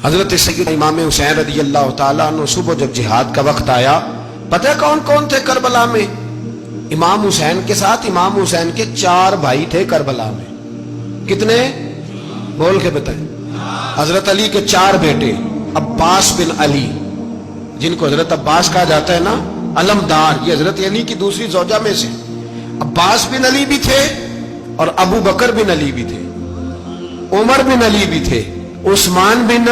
حضرت سید امام حسین رضی اللہ تعالیٰ عنہ صبح جب جہاد کا وقت آیا، پتہ کون کون تھے کربلا میں؟ امام حسین کے ساتھ امام حسین کے 4 بھائی تھے کربلا میں۔ کتنے؟ بول کے بتائیں۔ حضرت علی کے 4 بیٹے، عباس بن علی، جن کو حضرت عباس کہا جاتا ہے نا، علمدار، یہ حضرت علی کی دوسری زوجہ میں سے عباس بن علی بھی تھے، اور ابو بکر بن علی بھی تھے، عمر بن علی بھی تھے، عثمان بن،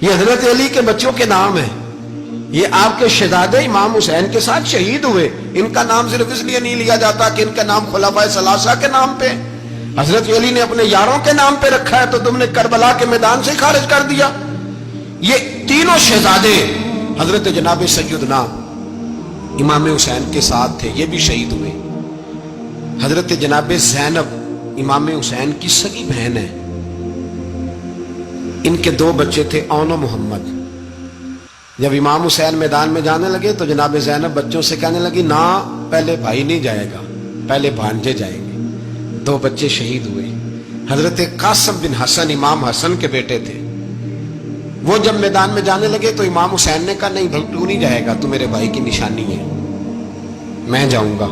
یہ حضرت علی کے بچوں کے نام ہیں۔ یہ آپ کے شہزادے امام حسین کے ساتھ شہید ہوئے، ان کا نام صرف اس لیے نہیں لیا جاتا کہ ان کا نام خلفائے ثلاثہ کے نام پہ، حضرت علی نے اپنے یاروں کے نام پہ رکھا ہے، تو تم نے کربلا کے میدان سے خارج کر دیا۔ یہ تینوں شہزادے حضرت جناب سیدنا امام حسین کے ساتھ تھے، یہ بھی شہید ہوئے۔ حضرت جناب زینب امام حسین کی سگی بہن ہے، ان کے 2 بچے تھے، اون و محمد۔ جب امام حسین میدان میں جانے لگے تو جناب زینب بچوں سے کہنے لگی، نہ پہلے بھائی نہیں جائے گا، پہلے بھانجے جائیں گے۔ 2 بچے شہید ہوئے۔ حضرت قاسم بن حسن امام حسن کے بیٹے تھے، وہ جب میدان میں جانے لگے تو امام حسین نے کہا، نہیں بھائی تو نہیں جائے گا، تو میرے بھائی کی نشانی ہے، میں جاؤں گا۔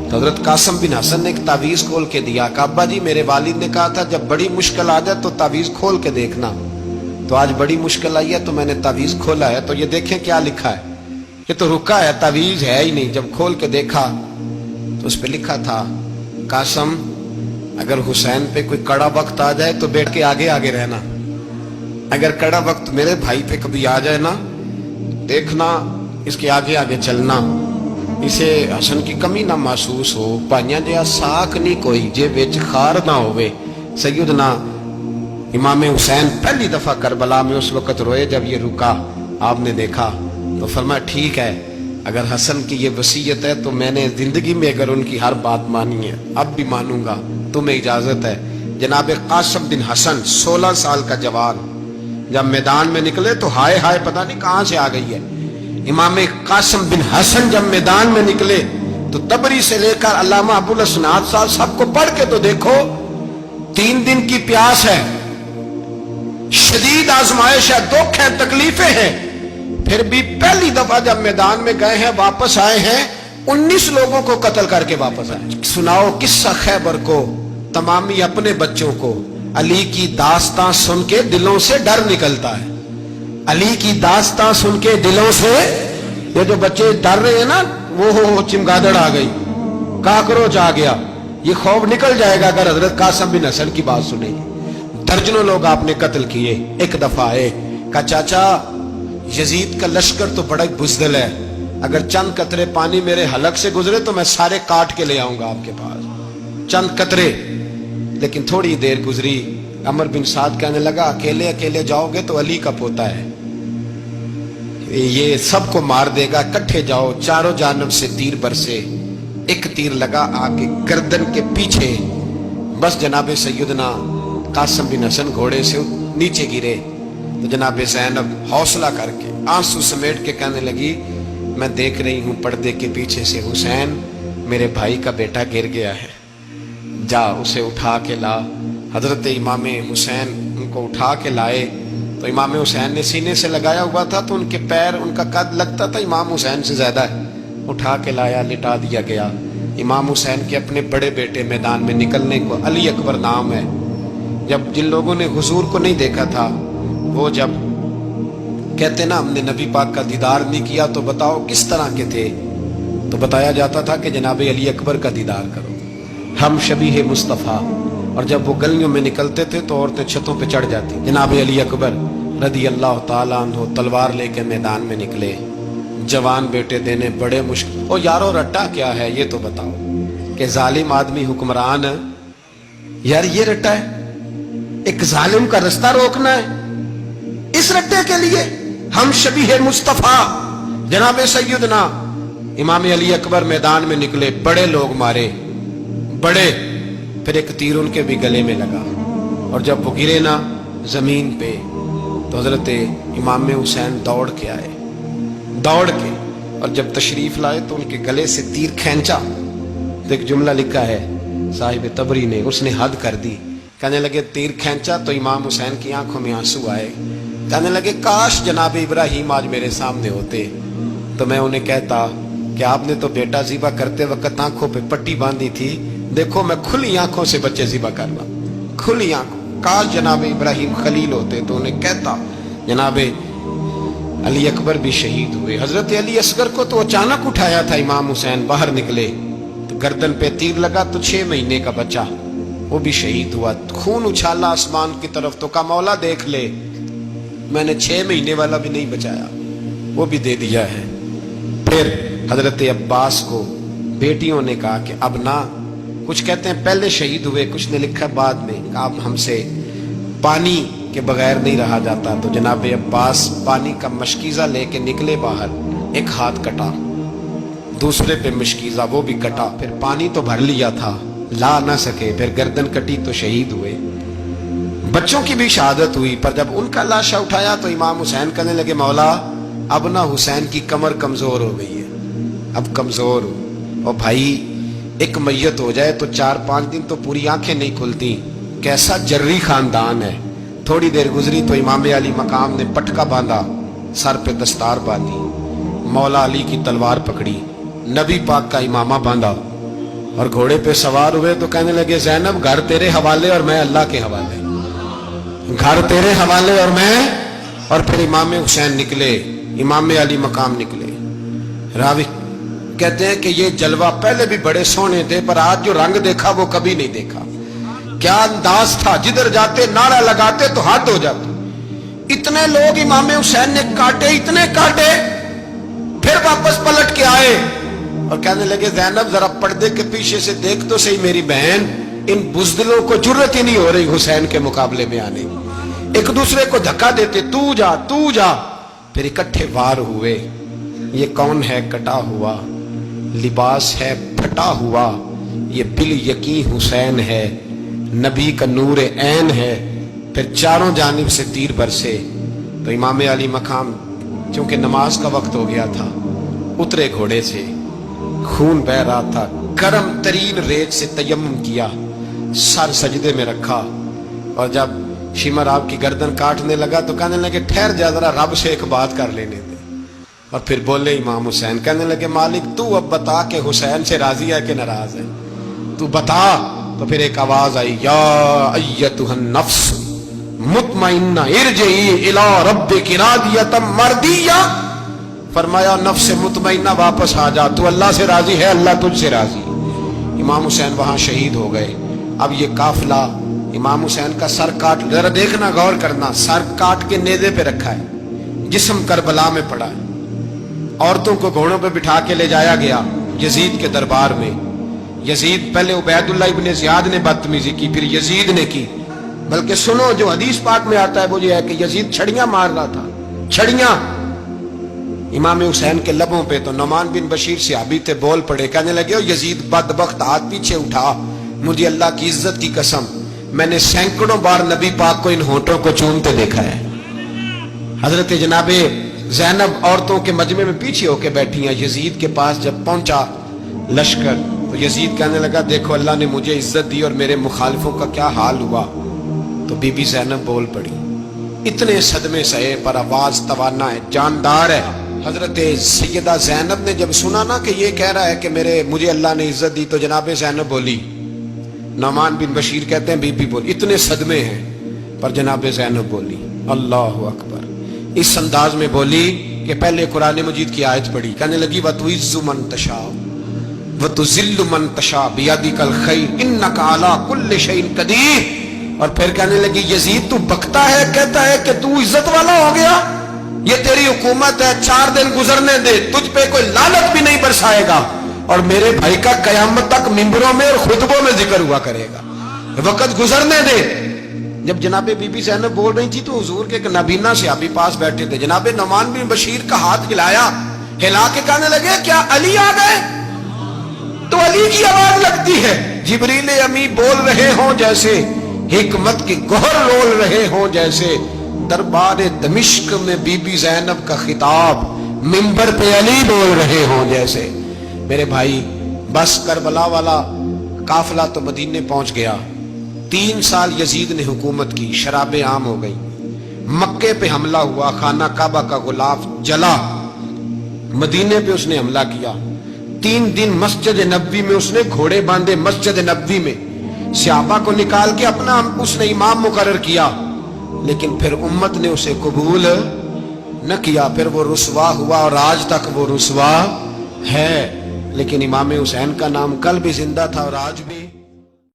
تو حضرت قاسم بن حسن نے ایک تعویذ کھول کے دیا، کہ ابا جی میرے والد نے کہا تھا جب بڑی مشکل آ جائے تو تعویذ کھول کے دیکھنا، تو آج بڑی مشکل آئی ہے تو میں نے تعویذ کھولا ہے، تو یہ دیکھیں کیا لکھا ہے، یہ تو رکا ہے، تعویذ ہے ہی نہیں۔ جب کھول کے دیکھا تو اس پہ لکھا تھا، قاسم اگر حسین پہ کوئی کڑا وقت آ جائے تو بیٹھ کے آگے آگے رہنا، اگر کڑا وقت میرے بھائی پہ کبھی آ جائے نا، دیکھنا اس کے آگے آگے چلنا، اسے حسن کی کمی نہ محسوس ہو، پائیاں جیا ساکھ نہیں کوئی جے وچ خار نہ ہوئے۔ سیدنا امام حسین پہلی دفعہ کربلا میں اس وقت روئے جب یہ رکا، آپ نے دیکھا تو فرمایا ٹھیک ہے، اگر حسن کی یہ وصیت ہے تو میں نے زندگی میں اگر ان کی ہر بات مانی ہے اب بھی مانوں گا، تمہیں اجازت ہے۔ جناب قاسم بن حسن 16 سال کا جوان جب میدان میں نکلے تو ہائے ہائے پتہ نہیں کہاں سے آ گئی ہے۔ امام قاسم بن حسن جب میدان میں نکلے تو تبری سے لے کر علامہ ابوالحسنات صاحب سب کو پڑھ کے تو دیکھو، 3 دن کی پیاس ہے، شدید آزمائش ہے، دکھ ہے، تکلیفیں ہیں، پھر بھی پہلی دفعہ جب میدان میں گئے ہیں واپس آئے ہیں 19 لوگوں کو قتل کر کے واپس آئے۔ سناؤ قصہ خیبر کو، تمامی اپنے بچوں کو، علی کی داستان سن کے دلوں سے ڈر نکلتا ہے، علی کی داستان سن کے دلوں سے، یہ جو بچے ڈر رہے ہیں نا، وہ چمگادڑ آ گئی، کاکروچ آ گیا، یہ خوف نکل جائے گا اگر حضرت قاسم بن حسن کی بات سنیں گے۔ درجنوں لوگ آپ نے قتل کیے۔ ایک دفعہ آئے، کہا چاچا یزید کا لشکر تو بڑا بزدل ہے، اگر چند قطرے پانی میرے حلق سے گزرے تو میں سارے کاٹ کے لے آؤں گا آپ کے پاس، چند قطرے۔ لیکن تھوڑی دیر گزری، عمر بن سعد کہنے لگا اکیلے اکیلے جاؤ گے تو علی کا پوتا ہے، یہ سب کو مار دے گا، کٹھے جاؤ۔ چاروں جانب سے تیر برسے، ایک تیر لگا آگے گردن کے پیچھے، بس جناب سیدنا قاسم بن حسن گھوڑے سے نیچے گرے۔ تو جناب زینب حوصلہ کر کے آنسو سمیٹ کے کہنے لگی، میں دیکھ رہی ہوں پردے کے پیچھے سے حسین میرے بھائی کا بیٹا گر گیا ہے، جا اسے اٹھا کے لا۔ حضرت امام حسین ان کو اٹھا کے لائے، تو امام حسین نے سینے سے لگایا ہوا تھا تو ان کے پیر، ان کا قد لگتا تھا امام حسین سے زیادہ ہے، اٹھا کے لایا، لٹا دیا گیا۔ امام حسین کے اپنے بڑے بیٹے میدان میں نکلنے کو، علی اکبر نام ہے، جب جن لوگوں نے حضور کو نہیں دیکھا تھا، وہ جب کہتے نا ہم نے نبی پاک کا دیدار نہیں کیا تو بتاؤ کس طرح کے تھے، تو بتایا جاتا تھا کہ جناب علی اکبر کا دیدار کرو، ہم شبیہ مصطفیٰ۔ اور جب وہ گلیوں میں نکلتے تھے تو عورتیں چھتوں پہ چڑھ جاتی۔ جناب علی اکبر رضی اللہ تعالیٰ عنہ تلوار لے کے میدان میں نکلے، جوان بیٹے دینے بڑے مشکل۔ او یارو رٹا کیا ہے یہ تو بتاؤ، کہ ظالم آدمی حکمران، یار یہ رٹا ہے، ایک ظالم کا رستہ روکنا ہے، اس رٹے کے لیے ہم شبیہ مصطفیٰ۔ جناب سیدنا امام علی اکبر میدان میں نکلے، بڑے لوگ مارے، بڑے، پھر ایک تیر ان کے بھی گلے میں لگا، اور جب وہ گرے نا زمین پہ تو حضرت امام حسین دوڑ کے آئے، دوڑ کے، اور جب تشریف لائے تو ان کے گلے سے تیر کھینچا تو ایک جملہ لکھا ہے صاحب تبری نے، اس نے حد کر دی، کہنے لگے تیر کھینچا تو امام حسین کی آنکھوں میں آنسو آئے، کہنے لگے کاش جناب ابراہیم آج میرے سامنے ہوتے تو میں انہیں کہتا کہ آپ نے تو بیٹا ذبح کرتے وقت آنکھوں پہ پٹی باندھی تھی، دیکھو میں کھلی آنکھوں سے بچے ذبح کر رہا ہوں، کھلی آنکھوں۔ کاش جناب ابراہیم خلیل ہوتے تو انہیں کہتا۔ جناب علی اکبر بھی شہید ہوئے۔ حضرت علی اصغر کو تو اچانک اٹھایا تھا امام حسین، باہر نکلے تو گردن پہ تیر لگا تو 6 مہینے کا بچہ وہ بھی شہید ہوا۔ خون اچھالا آسمان کی طرف تو کہا مولا دیکھ لے، میں نے 6 مہینے والا بھی نہیں بچایا، وہ بھی دے دیا ہے۔ پھر حضرت عباس کو بیٹیوں نے کہا کہ اب نہ، کچھ کہتے ہیں پہلے شہید ہوئے، کچھ نے لکھا بعد میں، اب ہم سے پانی کے بغیر نہیں رہا جاتا۔ تو جناب عباس پانی کا مشکیزہ لے کے نکلے باہر، ایک ہاتھ کٹا، دوسرے پہ مشکیزہ وہ بھی کٹا، پھر پانی تو بھر لیا تھا لا نہ سکے، پھر گردن کٹی تو شہید ہوئے۔ بچوں کی بھی شہادت ہوئی، پر جب ان کا لاشا اٹھایا تو امام حسین کہنے لگے مولا اب نہ حسین کی کمر کمزور ہو گئی ہے، اب کمزور ہو، اور بھائی ایک میت ہو جائے تو 4-5 دن تو پوری آنکھیں نہیں کھلتی، کیسا جری خاندان ہے۔ تھوڑی دیر گزری تو امام علی مقام نے پٹکا باندھا، سر پہ دستار باندھی، مولا علی کی تلوار پکڑی، نبی پاک کا امامہ باندھا اور گھوڑے پہ سوار ہوئے تو کہنے لگے زینب گھر تیرے حوالے اور میں اللہ کے حوالے، گھر تیرے حوالے اور میں، اور پھر امام حسین نکلے، امام علی مقام نکلے۔ راوی کہتے ہیں کہ یہ جلوہ پہلے بھی بڑے سونے تھے، پر آج جو رنگ دیکھا وہ کبھی نہیں دیکھا۔ کیا انداز تھا، جدھر جاتے نعرہ لگاتے تو حد ہو جاتے۔ اتنے لوگ امام حسین نے کاٹے، اتنے کاٹے، پھر واپس پلٹ کے آئے اور کہنے لگے زینب ذرا پردے کے پیچھے سے دیکھ تو صحیح میری بہن، ان بزدلوں کو جرت ہی نہیں ہو رہی حسین کے مقابلے میں آنے، ایک دوسرے کو دھکا دیتے، تو جا تو جا، پھر اکٹھے وار ہوئے۔ یہ کون ہے کٹا ہوا، لباس ہے پھٹا ہوا، یہ بال یقین حسین ہے، نبی کا نور عین ہے۔ پھر چاروں جانب سے تیر برسے تو امام علی مقام چونکہ نماز کا وقت ہو گیا تھا، اترے گھوڑے سے، خون بہ رہا تھا، گرم ترین ریت سے تیمم کیا، سر سجدے میں رکھا، اور جب شمر آپ کی گردن کاٹنے لگا تو کہنے لگے ٹھہر جا ذرا رب سے ایک بات کر لینے دے، اور پھر بولے امام حسین، کہنے لگے مالک تو اب بتا کہ حسین سے راضی ہے کہ ناراض ہے، تو بتا۔ تو پھر ایک آواز آئی، یا ایتھا النفس مطمئنہ ارجعی الی ربک راضیۃ مرضیہ، فرمایا نفس مطمئنہ واپس آ جا، تو اللہ سے راضی ہے، اللہ تجھ سے راضی۔ امام حسین وہاں شہید ہو گئے۔ اب یہ قافلہ امام حسین کا سر کاٹ، ذرا دیکھنا غور کرنا، سر کاٹ کے نیزے پہ رکھا ہے، جسم کربلا میں پڑا ہے، عورتوں کو گھوڑوں پہ بٹھا کے لے جایا گیا یزید کے دربار میں۔ یزید پہلے عبید اللہ ابن زیاد نے بدتمیزی کی، پھر یزید نے کی، بلکہ سنو جو حدیث پاک میں آتا ہے وہ یہ ہے کہ یزید چھڑیاں مار رہا تھا، چھڑیاں امام حسین کے لبوں پہ۔ تو نعمان بن بشیر صحابی تھے، بول پڑے، کہنے لگے او یزید بدبخت، ہاتھ پیچھے اٹھا، مجھے اللہ کی عزت کی قسم میں نے سینکڑوں بار نبی پاک کو ان ہونٹوں کو چومتے دیکھا ہے۔ حضرت جناب زینب عورتوں کے مجمع میں پیچھے ہو کے بیٹھی ہیں۔ یزید کے پاس جب پہنچا لشکر تو یزید کہنے لگا دیکھو اللہ نے مجھے عزت دی اور میرے مخالفوں کا کیا حال ہوا۔ تو بی بی زینب بول پڑی، اتنے صدمے سہے پر آواز توانا ہے، جاندار ہے۔ حضرت سیدہ زینب نے جب سنا نا کہ یہ کہہ رہا ہے کہ مجھے اللہ نے عزت دی، تو جناب زینب بولی، نعمان بن بشیر کہتے ہیں بی بی بولی، اتنے صدمے ہیں پر جناب زینب بولی اللہ اکبر، اس انداز میں بولی کہ پہلے قرآن مجید کی آیت پڑھی، کہنے لگی وَتُعِزُّ مَن تَشَاءُ وَتُذِلُّ مَن تَشَاءُ بِيَدِكَ الْخَيْرُ إِنَّكَ عَلَىٰ كُلِّ شَيْءٍ قَدِيرٌ۔ اور پھر کہنے لگی یزید تو بکتا ہے، کہتا ہے کہ تو عزت والا ہو گیا، یہ تیری حکومت ہے، 4 دن گزرنے دے، تجھ پہ کوئی لعنت بھی نہیں برسائے گا، اور میرے بھائی کا قیامت تک ممبروں میں اور خطبوں میں ذکر ہوا کرے گا، وقت گزرنے دے۔ جب جناب بی بی زینب بول رہی تھی تو حضور کے ایک نابینا صحابی پاس بیٹھے تھے، جناب نعمان بن بشیر کا ہاتھ ہلایا، ہلا کے کہنے لگے کیا علی آ گئے؟ تو علی کی آواز لگتی ہے، جبریل امی بول رہے ہوں جیسے، حکمت کے گوہر رول رہے ہوں جیسے، دربار دمشق میں بی بی زینب کا خطاب، منبر پہ علی بول رہے ہوں جیسے۔ میرے بھائی بس کربلا والا قافلہ تو مدینے پہنچ گیا، 3 سال یزید نے حکومت کی، شرابیں عام ہو گئی، مکے پہ حملہ ہوا، خانہ کعبہ کا غلاف جلا، مدینے پہ اس نے حملہ کیا، 3 دن مسجد نبوی میں اس نے گھوڑے باندھے، مسجد نبوی میں صحابہ کو نکال کے اپنا اس نے امام مقرر کیا، لیکن پھر امت نے اسے قبول نہ کیا، پھر وہ رسوا ہوا اور آج تک وہ رسوا ہے۔ لیکن امام حسین کا نام کل بھی زندہ تھا اور آج بھی